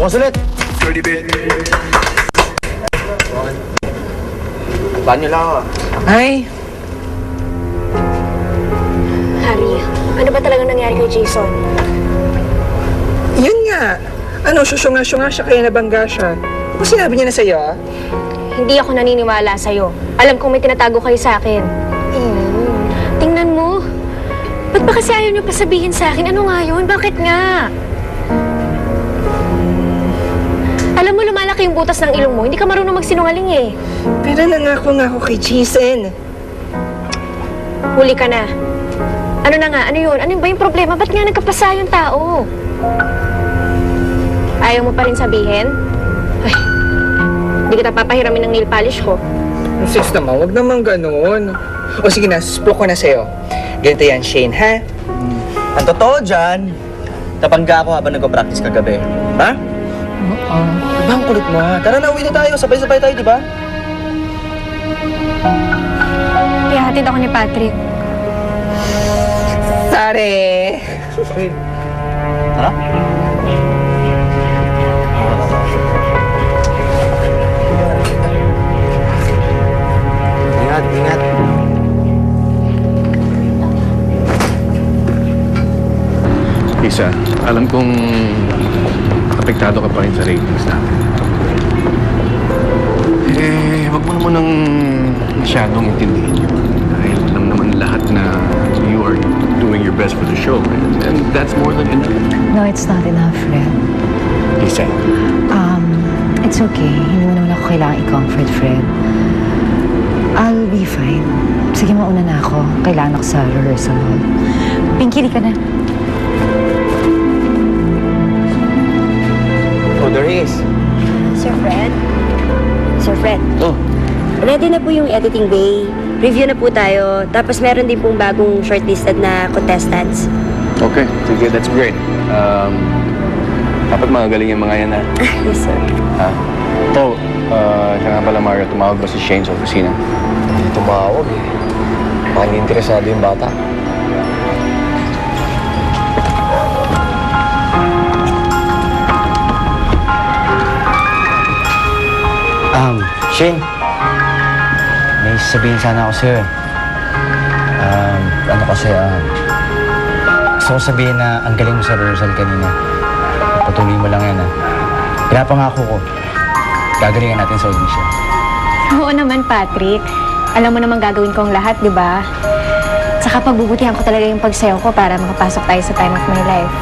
Bukas ulit. Paano nila ako? Ay, Harry, ano ba talagang nangyari kay Jason? yun nga. Ano, susunga-sunga siya kaya nabangga siya. Ano sinabi niya na sa'yo? Hindi ako naniniwala sa'yo. Alam kong may tinatago kayo sa akin. Tingnan mo. Ba't ba kasi ayaw niyo pa sabihin sa akin? Ano nga yun? Bakit nga? Alam mo, lumalaki yung butas ng ilong mo. Hindi ka marunong magsinungaling eh. Pero nangako nga ako kay Jason. Huli ka na. Ano na nga? Ano yun? Ano ba yung problema? Ba't nga nagkapasa yung tao? Ayaw mo pa rin sabihin? Ay, hindi kita papahiramin ng nail polish ko. Sis naman, wag naman ganun. O sige na, susplok ko na sa'yo. Ganito yan, Shane, ha? Ang totoo dyan, napangga ako habang nagpa-practice kagabi. Ha? Diba ang kulit mo ha? Tara na, uwi na tayo. Sabay-sabay tayo, di ba? Ihatid ako ni Patrick. Sorry! Tara. Ingat, ingat. Isa, alam kong apektado ka pa rin sa ratings natin. Wag mo naman nang masyadong intindihin yun. Dahil alam naman lahat na you are doing your best for the show. And that's more than enough. No, it's not enough, Fred. Isa, It's okay. Hindi mo naman ako kailangan i-comfort, Fred. I'll be fine. Sige, mauna na ako. Kailangan ako sa rehearsal hall. Pinky, di ka na. Oh, there he is. Sir Fred? Sir Fred, Oh, ready na po yung editing bay. Review na po tayo. Tapos meron din pong bagong shortlisted na contestants. okay. Sige, that's great. Dapat magaling yung mga yan, ha? Yes, sir. Ha? Oh, siya nga pala, Mario. Tumawag ba si Shane sa opisina? hindi tumawag eh. Baka hindi interesado yung bata. Shane. May sabihin sana ako sa'yo. Gusto ko sabihin na ang galing mo sa rehearsal kanina. Patuloy mo lang yan, ha. Pinapangako ko. Gagalingan natin sa audition. Oo naman, Patrick. Alam mo naman gagawin ko ang lahat, di ba? Saka pagbubutihan ko talaga yung pagsayaw ko para makapasok tayo sa time of my life.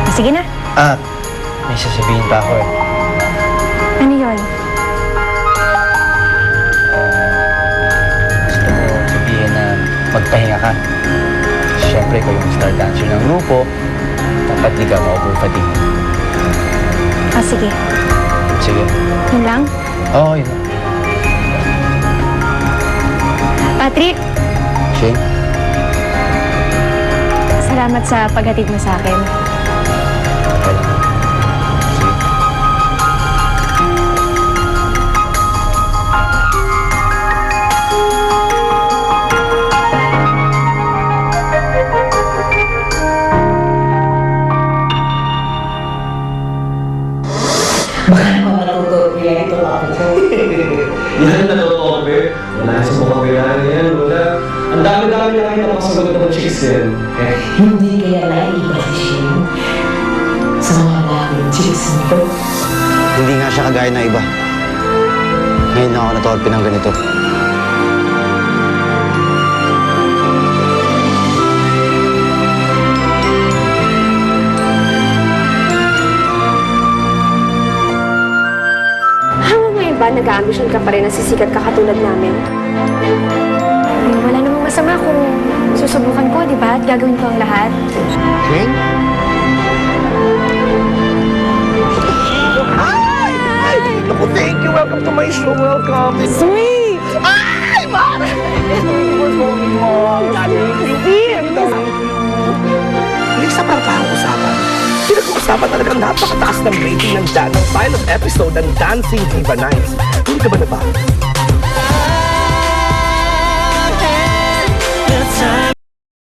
Sige na. May sasabihin pa ako eh. Ano yun? Gusto ko sabihin na magpahinga ka. Siyempre, ikaw yung star dancer ng grupo. Dapat di ka ma-overfatigue. Sige. Sige. Yun lang? Oo, yun. Patrick, Shane? salamat sa paghatid mo sa akin. Okay lang. Sige. Baka naman matutuwa nila ito ako ko. Yan na totoo, Be. Wala sa mga kailangan yan. Wala. Ang dami-dami na kayo napasagot ng chicks yan. Eh, Hindi kaya naiiba si Shane sa mga daming chicks nito. Hindi nga siya kagaya ng iba. Ngayon na ako natawag ng ganito. Hanggang ngayon ba nag-aambisyon ka pa rin na sisikat ka katulad namin? Ay, wala namang masama kung susubukan ko, di ba? At gagawin ko ang lahat. Shane? Naku, thank you. Welcome to my show. Welcome. Sweet! Ay, Mara! Lisa, para parang usapan. Pinag-uusapan talagang napakataas ng rating ng pilot episode ng Dancing Diva Nights. Hindi ka ba na ba?